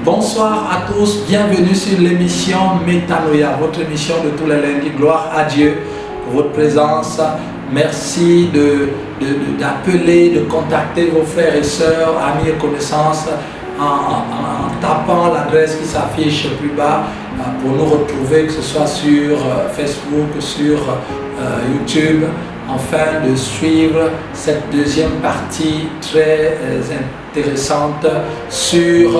Bonsoir à tous, bienvenue sur l'émission Métanoïa, votre émission de tous les lundis. Gloire à Dieu pour votre présence. Merci d'appeler, de contacter vos frères et sœurs, amis et connaissances en tapant l'adresse qui s'affiche plus bas pour nous retrouver, que ce soit sur Facebook, sur YouTube, afin de suivre cette deuxième partie très intéressante sur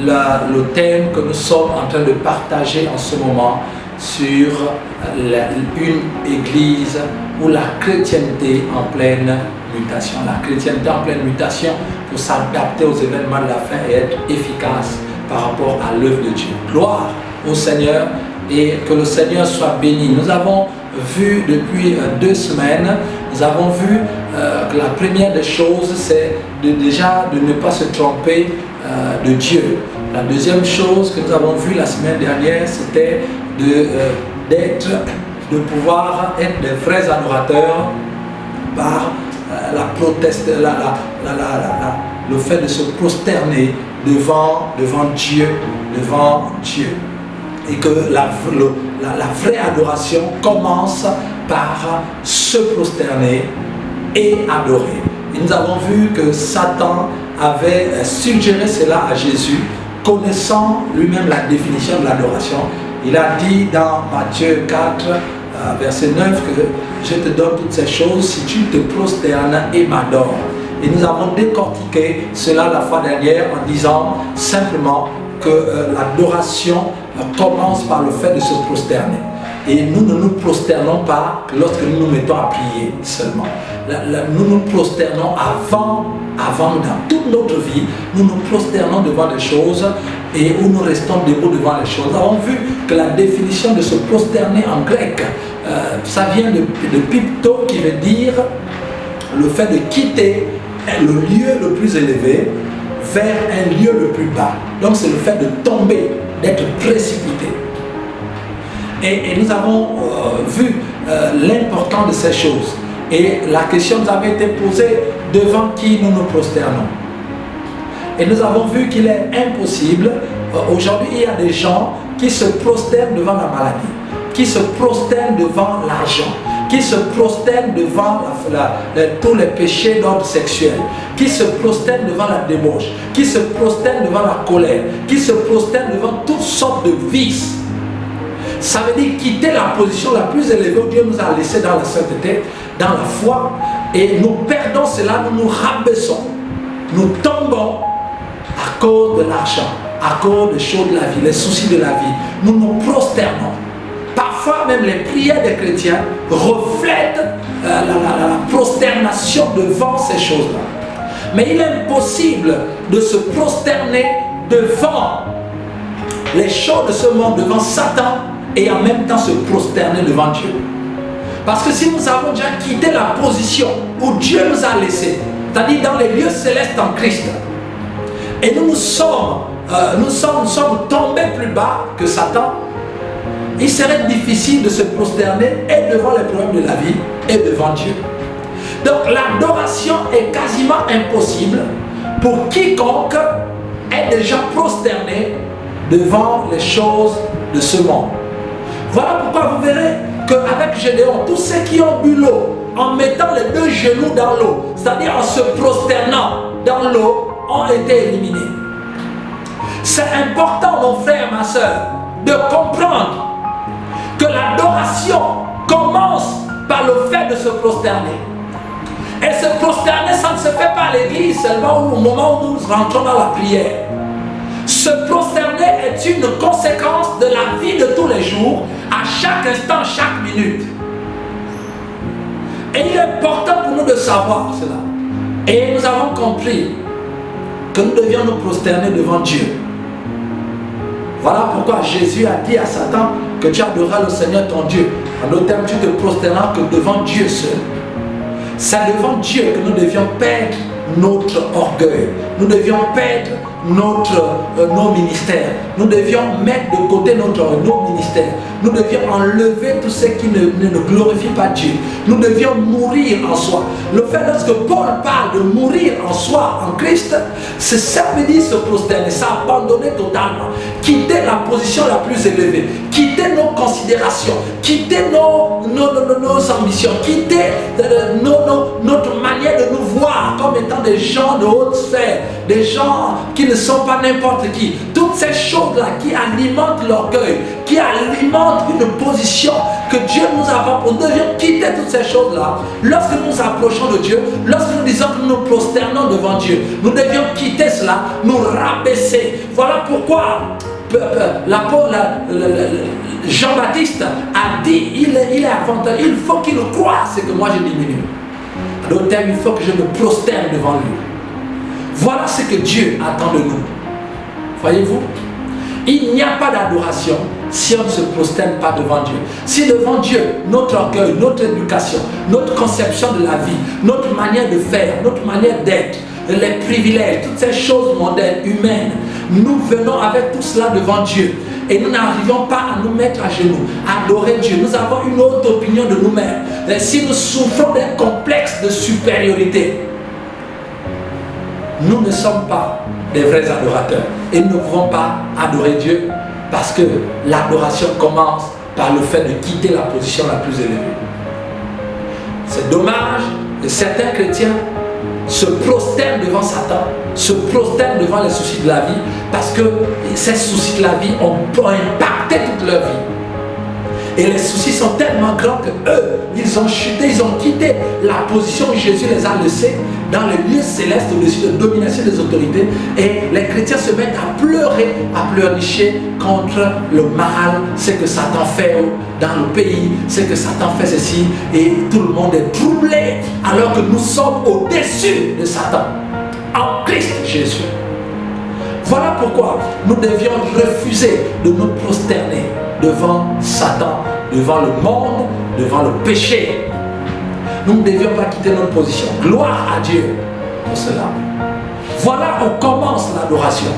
le thème que nous sommes en train de partager en ce moment sur une église ou la chrétienté en pleine mutation. La chrétienté en pleine mutation pour s'adapter aux événements de la fin et être efficace par rapport à l'œuvre de Dieu. Gloire au Seigneur et que le Seigneur soit béni. Nous avons vu depuis 2 semaines, nous avons vu que la première des choses, c'est déjà de ne pas se tromper de Dieu. La deuxième chose que nous avons vu la semaine dernière, c'était de pouvoir être des vrais adorateurs par le fait de se prosterner devant Dieu, et que la vraie adoration commence par se prosterner et adorer. Et nous avons vu que Satan avait suggéré cela à Jésus, connaissant lui-même la définition de l'adoration. Il a dit dans Matthieu 4, verset 9, que je te donne toutes ces choses si tu te prosternes et m'adores. Et nous avons décortiqué cela la fois dernière en disant simplement que l'adoration commence par le fait de se prosterner. Et nous ne nous prosternons pas lorsque nous nous mettons à prier seulement. Nous nous prosternons avant, dans toute notre vie, nous nous prosternons devant des choses et où nous restons debout devant les choses. Nous avons vu que la définition de se prosterner en grec, ça vient de pipto, qui veut dire le fait de quitter le lieu le plus élevé vers un lieu le plus bas. Donc c'est le fait de tomber, d'être précipité. Et nous avons vu l'importance de ces choses. Et la question nous avait été posée, devant qui nous nous prosternons. Et nous avons vu qu'il est impossible, aujourd'hui il y a des gens qui se prosternent devant la maladie, qui se prosternent devant l'argent, qui se prosternent devant tous les péchés d'ordre sexuel, qui se prosternent devant la débauche, qui se prosternent devant la colère, qui se prosternent devant toutes sortes de vices. Ça veut dire quitter la position la plus élevée où Dieu nous a laissé dans la sainteté, dans la foi, et nous perdons cela, nous nous rabaissons, nous tombons à cause de l'argent, à cause des choses de la vie, les soucis de la vie. Nous nous prosternons. Parfois même les prières des chrétiens reflètent la prosternation devant ces choses-là. Mais il est impossible de se prosterner devant les choses de ce monde, devant Satan, et en même temps se prosterner devant Dieu. Parce que si nous avons déjà quitté la position où Dieu nous a laissés, c'est-à-dire dans les lieux célestes en Christ, et nous sommes tombés plus bas que Satan, il serait difficile de se prosterner et devant les problèmes de la vie et devant Dieu. Donc l'adoration est quasiment impossible pour quiconque est déjà prosterné devant les choses de ce monde. Voilà pourquoi vous verrez qu'avec Gédéon, tous ceux qui ont bu l'eau en mettant les 2 genoux dans l'eau, c'est-à-dire en se prosternant dans l'eau, ont été éliminés. C'est important, mon frère, ma soeur, de comprendre que l'adoration commence par le fait de se prosterner. Et se prosterner, ça ne se fait pas à l'église seulement au moment où nous rentrons dans la prière. Se prosterner est une conséquence de la vie de tous les jours, à chaque instant, chaque minute. Et il est important pour nous de savoir cela. Et nous avons compris que nous devions nous prosterner devant Dieu. Voilà pourquoi Jésus a dit à Satan que tu adoreras le Seigneur ton Dieu. En d'autres termes, tu te prosterneras que devant Dieu seul. C'est devant Dieu que nous devions perdre notre orgueil. Nous devions perdre nos ministères. Nous devions mettre de côté nos ministères. Nous devions enlever tout ce qui ne glorifie pas Dieu. Nous devions mourir en soi. Le fait lorsque Paul parle de mourir en soi en Christ, c'est ça veut dire se prosterner, s'abandonner totalement, quitter la position la plus élevée, quitter nos considérations, quitter nos ambitions, quitter notre manière de nous voir comme étant des gens de haute sphère, des gens qui ne sont pas n'importe qui. Toutes ces choses-là qui alimentent l'orgueil, qui alimentent une position que Dieu nous a pas pour. Nous devions quitter toutes ces choses-là. Lorsque nous approchons de Dieu, lorsque nous disons que nous nous prosternons devant Dieu, nous devions quitter cela, nous rabaisser. Voilà pourquoi Jean-Baptiste a dit, il est avantageux, il faut qu'il croie ce que moi je diminue. À d'autres termes, il faut que je me prosterne devant lui. Voilà ce que Dieu attend de nous. Voyez-vous? Il n'y a pas d'adoration si on ne se prosterne pas devant Dieu. Si devant Dieu, notre orgueil, notre éducation, notre conception de la vie, notre manière de faire, notre manière d'être, les privilèges, toutes ces choses mondaines, humaines, nous venons avec tout cela devant Dieu et nous n'arrivons pas à nous mettre à genoux, à adorer Dieu. Nous avons une autre opinion de nous-mêmes. Si nous souffrons d'un complexe de supériorité, nous ne sommes pas des vrais adorateurs et nous ne pouvons pas adorer Dieu parce que l'adoration commence par le fait de quitter la position la plus élevée. C'est dommage que certains chrétiens se prosternent devant Satan, se prosternent devant les soucis de la vie parce que ces soucis de la vie ont impacté toute leur vie. Et les soucis sont tellement grands que eux, ils ont chuté, ils ont quitté la position où Jésus les a laissés dans les lieux célestes au-dessus de domination des autorités. Et les chrétiens se mettent à pleurer, à pleurnicher contre le mal, ce que Satan fait dans le pays, ce que Satan fait ceci. Et tout le monde est troublé alors que nous sommes au-dessus de Satan, en Christ Jésus. Voilà pourquoi nous devions refuser de nous prosterner devant Satan, devant le monde, devant le péché. Nous ne devions pas quitter notre position. Gloire à Dieu pour cela. Voilà où commence l'adoration.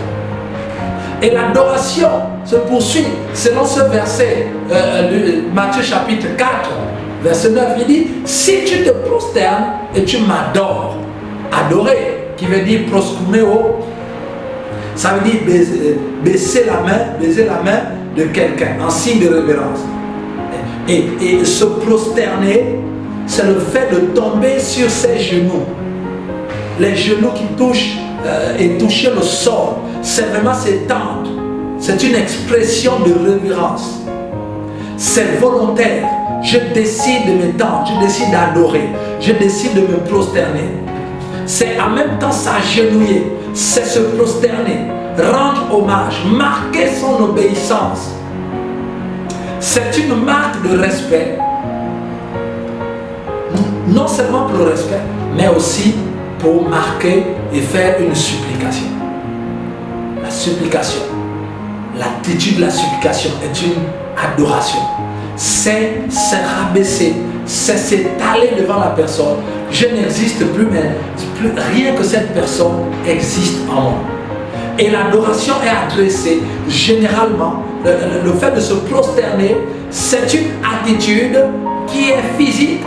Et l'adoration se poursuit selon ce verset de Matthieu chapitre 4, verset 9. Il dit, si tu te prosternes et tu m'adores, adorer, qui veut dire proskuneo, ça veut dire baiser la main de quelqu'un en signe de révérence. Et se prosterner, c'est le fait de tomber sur ses genoux. Les genoux qui touchent et toucher le sol, c'est vraiment s'étendre. C'est une expression de révérence. C'est volontaire. Je décide de m'étendre, je décide d'adorer, je décide de me prosterner. C'est en même temps s'agenouiller, c'est se prosterner, rendre hommage, marquer son obéissance. C'est une marque de respect, non seulement pour le respect, mais aussi pour marquer et faire une supplication. La supplication, l'attitude de la supplication est une adoration. C'est se rabaisser, c'est s'étaler devant la personne. Je n'existe plus, mais rien que cette personne existe en moi. Et l'adoration est adressée généralement, le fait de se prosterner, c'est une attitude qui est physique.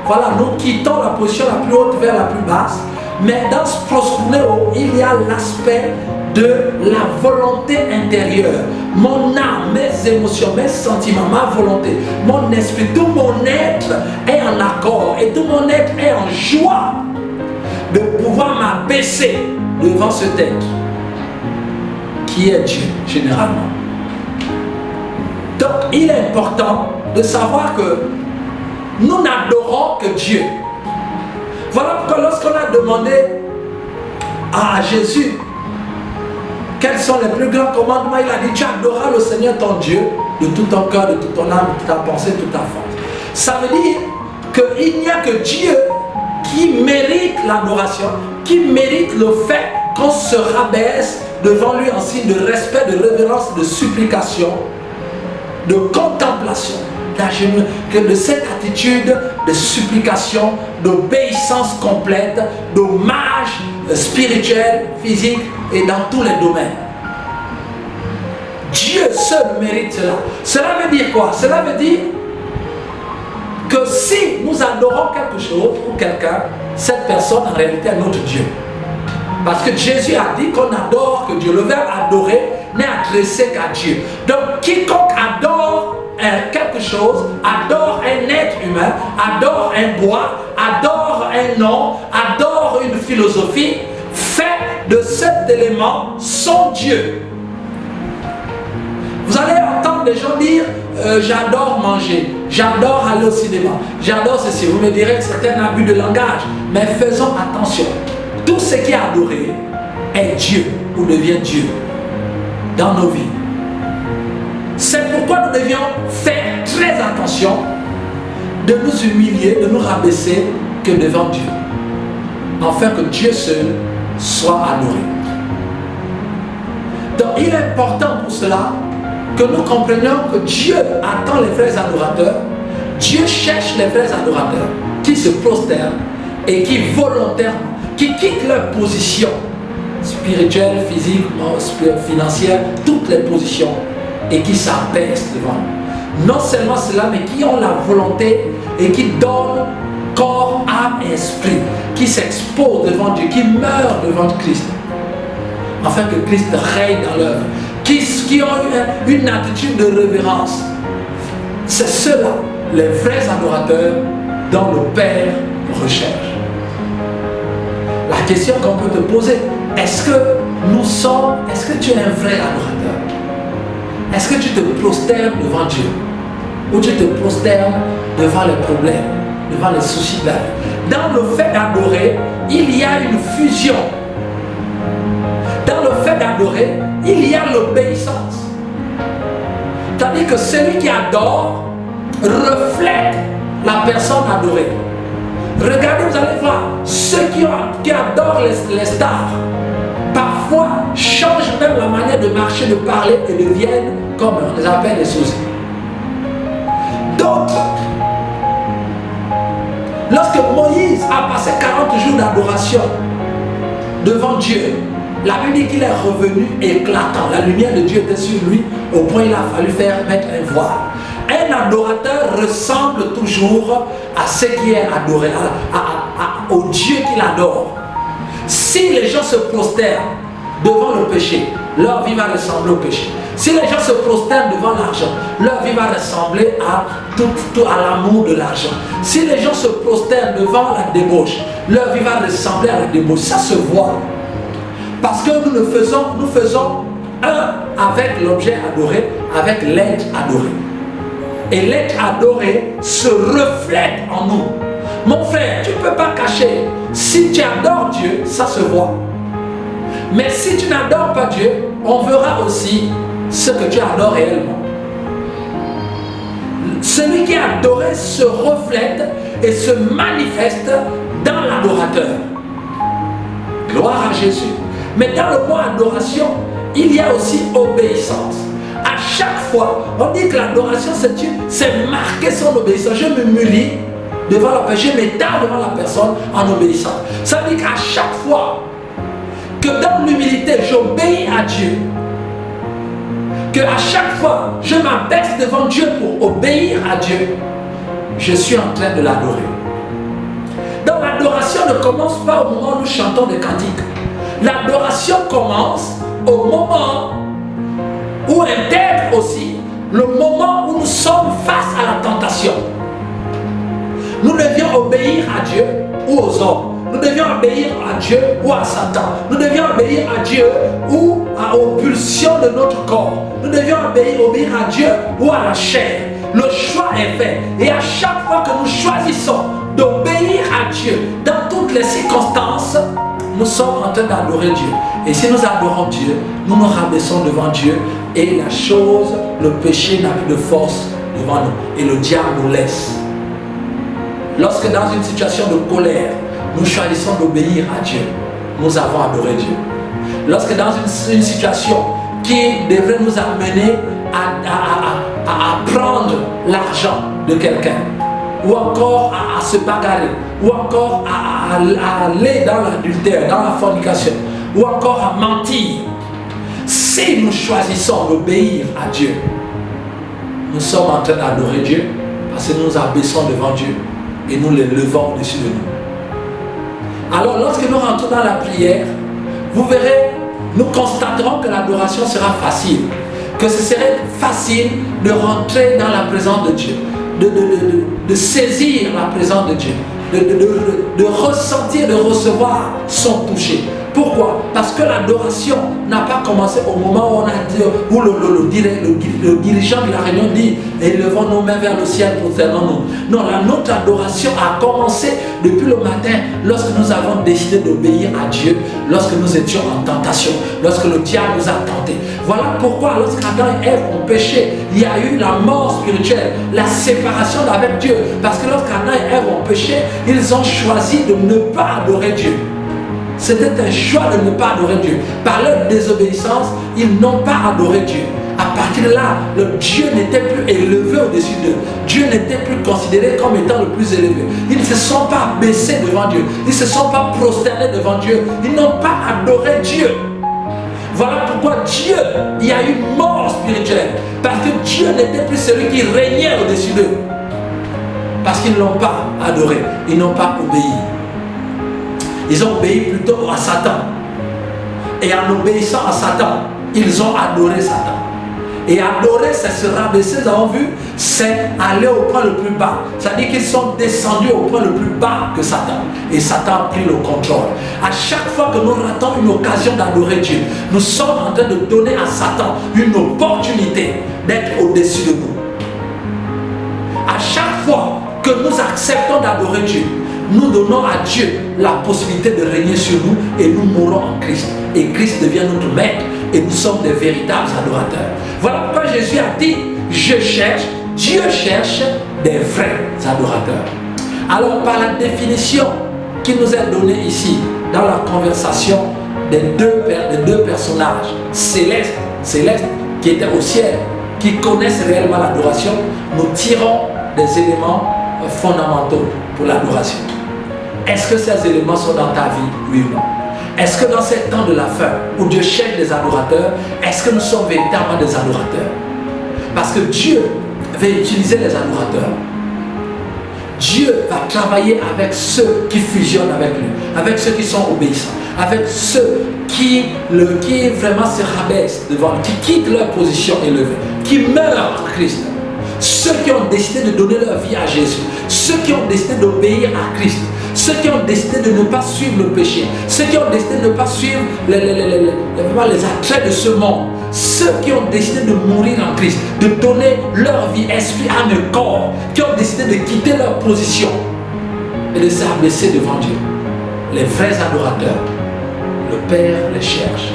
Voilà, nous quittons la position la plus haute vers la plus basse, mais dans ce proskuneo, il y a l'aspect de la volonté intérieure. Mon âme, mes émotions, mes sentiments, ma volonté, mon esprit, tout mon être est en accord et tout mon être est en joie de pouvoir m'abaisser devant cet être qui est Dieu généralement. Donc il est important de savoir que nous n'adorons que Dieu. Voilà pourquoi lorsqu'on a demandé à Jésus quels sont les plus grands commandements, il a dit, tu adoreras le Seigneur ton Dieu de tout ton cœur, de toute ton âme, de toute ta pensée, de toute ta force. Ça veut dire qu'il n'y a que Dieu qui mérite l'adoration, qui mérite le fait qu'on se rabaisse devant lui en signe de respect, de révérence, de supplication, de contemplation. de cette attitude de supplication, d'obéissance complète, d'hommage spirituel, physique et dans tous les domaines. Dieu seul mérite cela. Cela veut dire quoi? Cela veut dire que si nous adorons quelque chose ou quelqu'un, cette personne en réalité est notre Dieu. Parce que Jésus a dit qu'on adore que Dieu. Le verbe adorer n'est adressé qu'à Dieu. Donc quiconque adore quelque chose, adore un être humain, adore un bois, adore un nom, adore une philosophie, fait de cet élément son Dieu. Vous allez entendre des gens dire j'adore manger, j'adore aller au cinéma, j'adore ceci. Vous me direz que c'est un abus de langage, mais faisons attention. Tout ce qui est adoré est Dieu ou devient Dieu dans nos vies. C'est pourquoi nous devions faire très attention de nous humilier, de nous rabaisser que devant Dieu, afin que Dieu seul soit adoré. Donc il est important pour cela que nous comprenions que Dieu attend les frères adorateurs. Dieu cherche les frères adorateurs qui se prosternent et qui volontairement, qui quittent leur position spirituelle, physique, financière, toutes les positions, et qui s'abaissent devant nous. Non seulement cela, mais qui ont la volonté et qui donnent corps, âme et esprit, qui s'exposent devant Dieu, qui meurent devant Christ, afin que Christ règne dans leur vie, qui ont une attitude de révérence. C'est ceux-là, les vrais adorateurs dont le Père recherche. La question qu'on peut te poser, est-ce que tu es un vrai adorateur? Est-ce que tu te prosternes devant Dieu? Ou tu te prosternes devant les problèmes, devant les soucis de la vie? Dans le fait d'adorer, il y a une fusion. Dans le fait d'adorer, il y a l'obéissance. C'est-à-dire que celui qui adore reflète la personne adorée. Regardez, vous allez voir, ceux qui adorent les stars, parfois changent même la manière de marcher, de parler et deviennent comme on les appelle les sosies. D'autres, lorsque Moïse a passé 40 jours d'adoration devant Dieu, la Bible dit qu'il est revenu éclatant. La lumière de Dieu était sur lui, au point il a fallu mettre un voile. Un adorateur ressemble toujours à ce qui est adoré, au Dieu qu'il adore. Si les gens se prosternent devant le péché, leur vie va ressembler au péché. Si les gens se prosternent devant l'argent, leur vie va ressembler à l'amour de l'argent. Si les gens se prosternent devant la débauche, leur vie va ressembler à la débauche. Ça se voit. Parce que nous faisons un avec l'objet adoré, avec l'être adoré. Et l'être adoré se reflète en nous. Mon frère, tu ne peux pas cacher. Si tu adores Dieu, ça se voit. Mais si tu n'adores pas Dieu, on verra aussi ce que tu adores réellement. Celui qui est adoré se reflète et se manifeste dans l'adorateur. Gloire à Jésus. Mais dans le mot adoration, il y a aussi obéissance. À chaque fois, on dit que l'adoration, c'est marquer son obéissance. Je me m'humilie devant la personne, je m'étale devant la personne en obéissant. Ça veut dire qu'à chaque fois que dans l'humilité, j'obéis à Dieu, que à chaque fois, je m'abaisse devant Dieu pour obéir à Dieu, je suis en train de l'adorer. Donc l'adoration ne commence pas au moment où nous chantons des cantiques. L'adoration commence au moment où intègre aussi le moment où nous sommes face à la tentation. Nous devions obéir à Dieu ou aux hommes. Nous devions obéir à Dieu ou à Satan. Nous devions obéir à Dieu ou aux pulsions de notre corps. Nous devions obéir à Dieu ou à la chair. Le choix est fait. Et à chaque fois que nous choisissons d'obéir à Dieu dans toutes les circonstances, nous sommes en train d'adorer Dieu. Et si nous adorons Dieu, nous nous rabaissons devant Dieu et la chose, le péché n'a plus de force devant nous. Et le diable nous laisse. Lorsque dans une situation de colère, nous choisissons d'obéir à Dieu, nous avons adoré Dieu. Lorsque dans une situation qui devrait nous amener à prendre l'argent de quelqu'un, ou encore à se bagarrer, ou encore à aller dans l'adultère, dans la fornication, ou encore à mentir. Si nous choisissons d'obéir à Dieu, nous sommes en train d'adorer Dieu parce que nous nous abaissons devant Dieu et nous les levons au-dessus de nous. Alors lorsque nous rentrons dans la prière, vous verrez, nous constaterons que l'adoration sera facile, que ce serait facile de rentrer dans la présence de Dieu, de saisir la présence de Dieu, de ressentir, de recevoir son toucher. Pourquoi? Parce que l'adoration n'a pas commencé au moment où, où le dirigeant de la réunion dit « Élevons nos mains vers le ciel, prosternons-nous ». Non, notre adoration a commencé depuis le matin lorsque nous avons décidé d'obéir à Dieu, lorsque nous étions en tentation, lorsque le diable nous a tentés. Voilà pourquoi lorsqu'Adam et Ève ont péché, il y a eu la mort spirituelle, la séparation avec Dieu. Parce que lorsqu'Adam et Ève ont péché, ils ont choisi de ne pas adorer Dieu. C'était un choix de ne pas adorer Dieu. Par leur désobéissance, ils n'ont pas adoré Dieu. À partir de là, le Dieu n'était plus élevé au-dessus d'eux. Dieu n'était plus considéré comme étant le plus élevé. Ils ne se sont pas baissés devant Dieu. Ils ne se sont pas prosternés devant Dieu. Ils n'ont pas adoré Dieu. Voilà pourquoi Dieu, il y a eu mort spirituelle. Parce que Dieu n'était plus celui qui régnait au-dessus d'eux. Parce qu'ils ne l'ont pas adoré. Ils n'ont pas obéi. Ils ont obéi plutôt à Satan. Et en obéissant à Satan, ils ont adoré Satan. Et adorer, c'est se rabaisser, nous avons vu, c'est aller au point le plus bas. C'est-à-dire qu'ils sont descendus au point le plus bas que Satan. Et Satan a pris le contrôle. À chaque fois que nous ratons une occasion d'adorer Dieu, nous sommes en train de donner à Satan une opportunité d'être au-dessus de nous. À chaque fois que nous acceptons d'adorer Dieu, nous donnons à Dieu la possibilité de régner sur nous et nous mourons en Christ. Et Christ devient notre maître et nous sommes des véritables adorateurs. Voilà pourquoi Jésus a dit, je cherche, Dieu cherche des vrais adorateurs. Alors par la définition qui nous est donnée ici, dans la conversation des deux personnages célestes qui étaient au ciel, qui connaissent réellement l'adoration, nous tirons des éléments fondamentaux pour l'adoration. Est-ce que ces éléments sont dans ta vie, oui ou non? Est-ce que dans ces temps de la fin, où Dieu cherche des adorateurs, est-ce que nous sommes véritablement des adorateurs? Parce que Dieu va utiliser les adorateurs. Dieu va travailler avec ceux qui fusionnent avec lui, avec ceux qui sont obéissants, avec ceux qui vraiment se rabaissent devant lui, qui quittent leur position élevée, qui meurent en Christ. Ceux qui ont décidé de donner leur vie à Jésus, ceux qui ont décidé d'obéir à Christ, ceux qui ont décidé de ne pas suivre le péché, ceux qui ont décidé de ne pas suivre les attraits de ce monde, ceux qui ont décidé de mourir en Christ, de donner leur vie, esprit, âme et corps, qui ont décidé de quitter leur position et de s'abaisser devant Dieu. Les vrais adorateurs, le Père les cherche.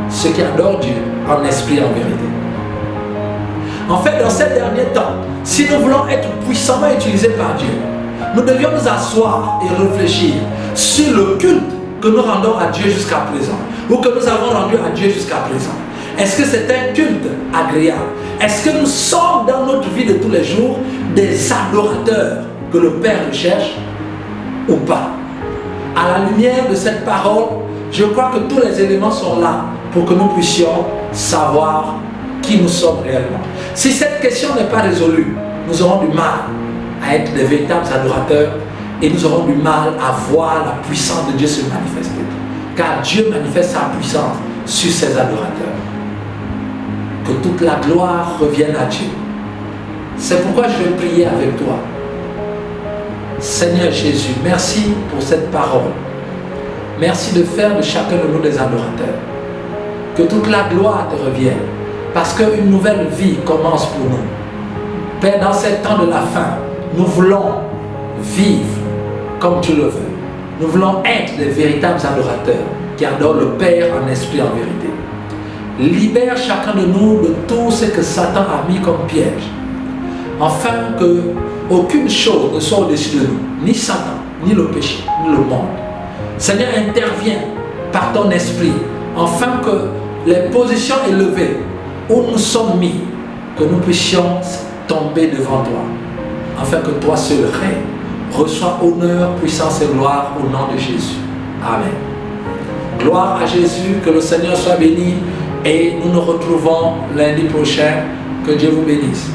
Ceux qui adorent Dieu en esprit et en vérité. En fait, dans ces derniers temps, si nous voulons être puissamment utilisés par Dieu, nous devions nous asseoir et réfléchir sur le culte que nous rendons à Dieu jusqu'à présent, ou que nous avons rendu à Dieu jusqu'à présent. Est-ce que c'est un culte agréable? Est-ce que nous sommes dans notre vie de tous les jours des adorateurs que le Père recherche ou pas? À la lumière de cette parole, je crois que tous les éléments sont là pour que nous puissions savoir qui nous sommes réellement. Si cette question n'est pas résolue, nous aurons du mal à être des véritables adorateurs et nous aurons du mal à voir la puissance de Dieu se manifester. Car Dieu manifeste sa puissance sur ses adorateurs. Que toute la gloire revienne à Dieu. C'est pourquoi je vais prier avec toi. Seigneur Jésus, merci pour cette parole. Merci de faire de chacun de nous des adorateurs. Que toute la gloire te revienne. Parce qu'une nouvelle vie commence pour nous. Père, dans ces temps de la fin, nous voulons vivre comme tu le veux. Nous voulons être des véritables adorateurs qui adorent le Père en esprit et en vérité. Libère chacun de nous de tout ce que Satan a mis comme piège, afin que aucune chose ne soit au-dessus de nous, ni Satan, ni le péché, ni le monde. Seigneur, interviens par ton esprit, afin que les positions élevées où nous sommes mis que nous puissions tomber devant toi, afin que toi seul règne, reçois honneur, puissance et gloire au nom de Jésus. Amen. Gloire à Jésus, que le Seigneur soit béni et nous nous retrouvons lundi prochain. Que Dieu vous bénisse.